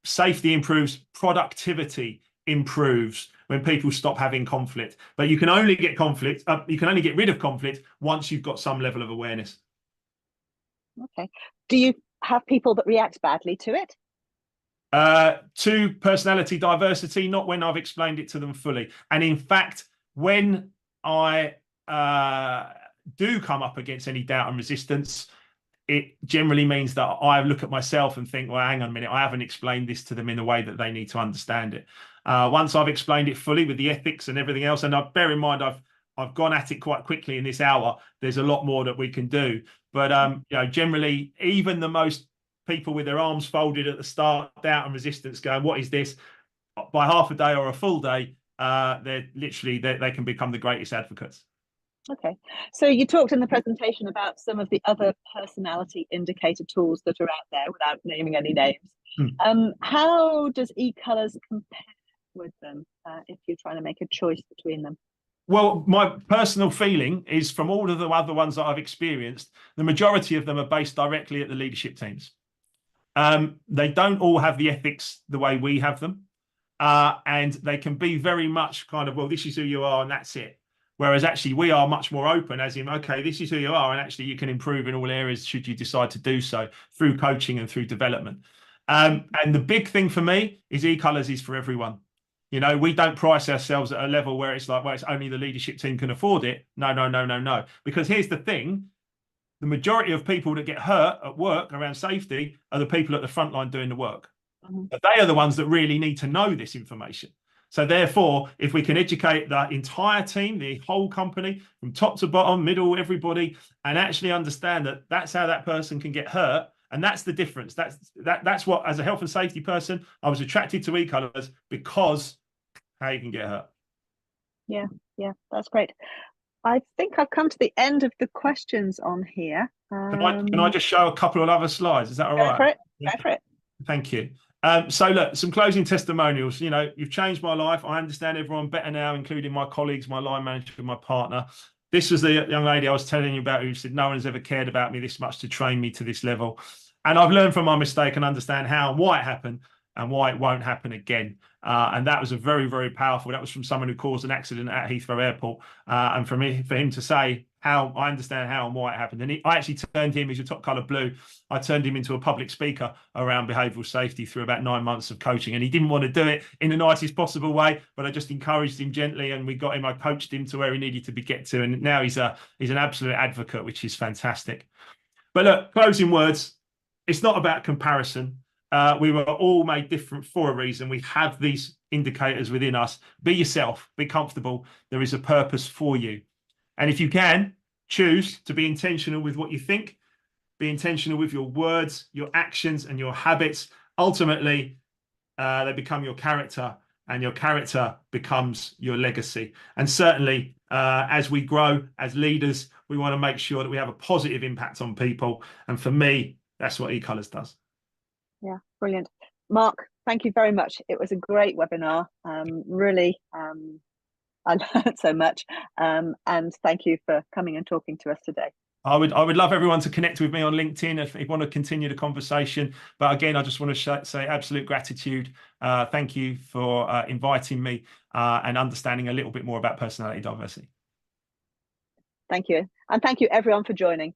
safety improves, productivity improves when people stop having conflict. But you can only get conflict, you can only get rid of conflict once you've got some level of awareness. Okay. Do you have people that react badly to it? To personality diversity, not when I've explained it to them fully. And in fact, when I do come up against any doubt and resistance, it generally means that I look at myself and think, well, hang on a minute, I haven't explained this to them in a way that they need to understand it. Once I've explained it fully with the ethics and everything else, and bear in mind, I've gone at it quite quickly in this hour. There's a lot more that we can do. But you know, generally, even the most people with their arms folded at the start, doubt and resistance, going, what is this? By half a day or a full day, they're literally, they can become the greatest advocates. Okay, so you talked in the presentation about some of the other personality indicator tools that are out there, without naming any names. How does e-colours compare with them if you're trying to make a choice between them? Well, my personal feeling is, from all of the other ones that I've experienced, the majority of them are based directly at the leadership teams. They don't all have the ethics the way we have them, and they can be very much kind of, well, this is who you are and that's it. Whereas actually we are much more open, as in, okay, this is who you are, and actually you can improve in all areas should you decide to do so through coaching and through development. And the big thing for me is e-colours is for everyone. You know, we don't price ourselves at a level where it's like, well, it's only the leadership team can afford it. No, no, no, no, no. Because here's the thing. The majority of people that get hurt at work around safety are the people at the front line doing the work. But they are the ones that really need to know this information. So therefore, if we can educate the entire team, the whole company, from top to bottom, middle, everybody, and actually understand that that's how that person can get hurt, and that's the difference. That's what, as a health and safety person, I was attracted to e-colours, because how you can get hurt. Yeah, that's great. I think I've come to the end of the questions on here. Can I just show a couple of other slides? Is that all Go right? for it. Go for it. Thank you. So look, some closing testimonials. You know, you've changed my life. I understand everyone better now, including my colleagues, my line manager, and my partner. This was the young lady I was telling you about who said, no one has ever cared about me this much to train me to this level. And I've learned from my mistake and understand how and why it happened and why it won't happen again. And that was a very, very powerful. That was from someone who caused an accident at Heathrow Airport. And for him to say how I understand how and why it happened. And I actually turned him, he's a top colour blue. I turned him into a public speaker around behavioural safety through about 9 months of coaching. And he didn't want to do it in the nicest possible way, but I just encouraged him gently and we got him, I coached him to where he needed to get to. And now he's an absolute advocate, which is fantastic. But look, closing words, it's not about comparison. We were all made different for a reason. We have these indicators within us. Be yourself, be comfortable. There is a purpose for you. And if you can, choose to be intentional with what you think, be intentional with your words, your actions, and your habits. Ultimately, they become your character, and your character becomes your legacy. And certainly, as we grow as leaders, we want to make sure that we have a positive impact on people. And for me, that's what eColours does. Yeah, brilliant. Mark, thank you very much. It was a great webinar. Really, I learned so much. And thank you for coming and talking to us today. I would love everyone to connect with me on LinkedIn if you want to continue the conversation. But again, I just want to say absolute gratitude. Thank you for inviting me and understanding a little bit more about personality diversity. Thank you. And thank you everyone for joining.